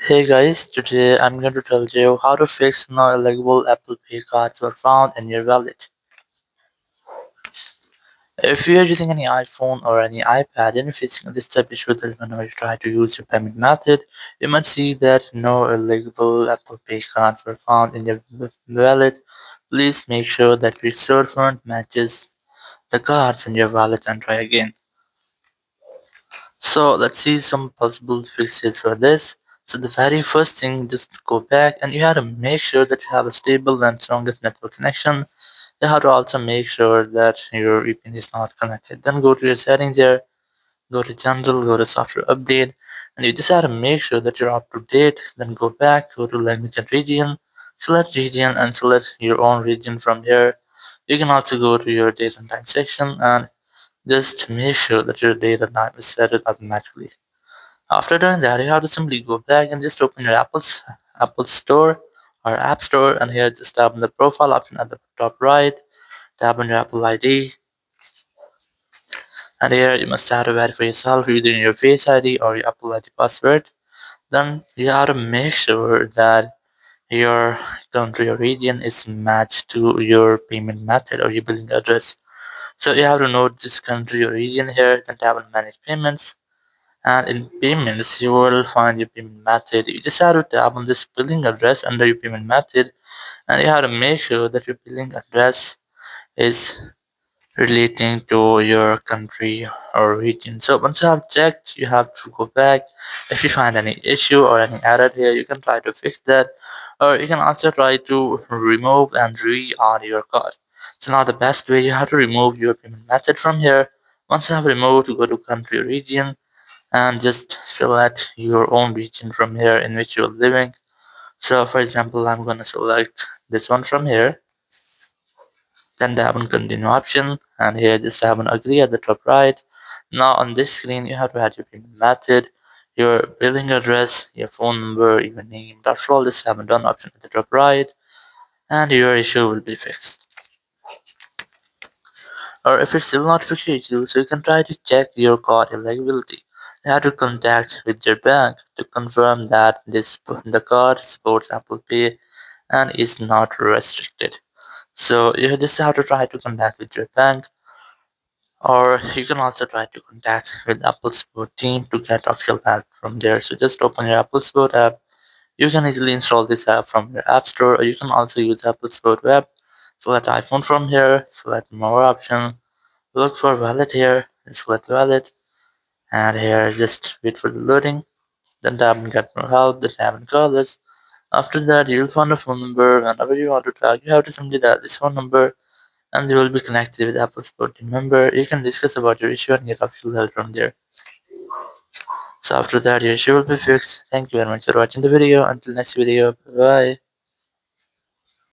Hey guys, today I'm going to tell you how to fix non-eligible Apple Pay cards were found in your wallet. If you're using any iPhone or any iPad and you're facing this type of issue that whenever you try to use your payment method, you might see that no eligible Apple Pay cards were found in your wallet. Please make sure that your storefront matches the cards in your wallet and try again. So let's see some possible fixes for this. So the very first thing, just go back and you have to make sure that you have a stable and strongest network connection. You have to also make sure that your VPN is not connected. Then go to your settings here, go to general, go to software update, and you just have to make sure that you're up to date. Then go back, go to language and region and select your own region from here. You can also go to your date and time section and just make sure that your date and time is set it automatically. After doing that, you have to simply go back and just open your Apple Store or App Store, and here just tap on the profile option at the top right, tap on your Apple ID, and here you must have to verify yourself using your Face ID or your Apple ID password. Then you have to make sure that your country or region is matched to your payment method or your billing address. So you have to note this country or region here, then tap on manage payments. And in payments, you will find your payment method. You just have to tap on this billing address under your payment method, and you have to make sure that your billing address is relating to your country or region. So once you have checked, you have to go back. If you find any issue or any error here, you can try to fix that, or you can also try to remove and re-add your card. So now the best way, you have to remove your payment method from here. Once you have removed, you go to country or region and just select your own region from here in which you're living. So for example, I'm gonna select this one from here, then tap on continue option, and here just tap on agree at the top right. Now on this screen, you have to add your payment method, your billing address, your phone number, your name. After all, just tap on done option at the top right, and your issue will be fixed. Or if it's still not fixed issue, so you can try to check your card eligibility. You have to contact with your bank to confirm that the card supports Apple Pay and is not restricted. So you just have to try to contact with your bank, or you can also try to contact with Apple Support team to get official help from there. So just open your Apple Support app. You can easily install this app from your app store, or you can also use Apple Support web. Select iPhone from here, select more option, look for wallet here, and select wallet, and here just wait for the loading. Then tap on get more help, then tap on call us. After that, you'll find a phone number. Whenever you want to track, you have to simply dial this phone number, and you will be connected with Apple Support team member. You can discuss about your issue and get official help from there. So after that, your issue will be fixed. Thank you very much for watching the video. Until next video, bye.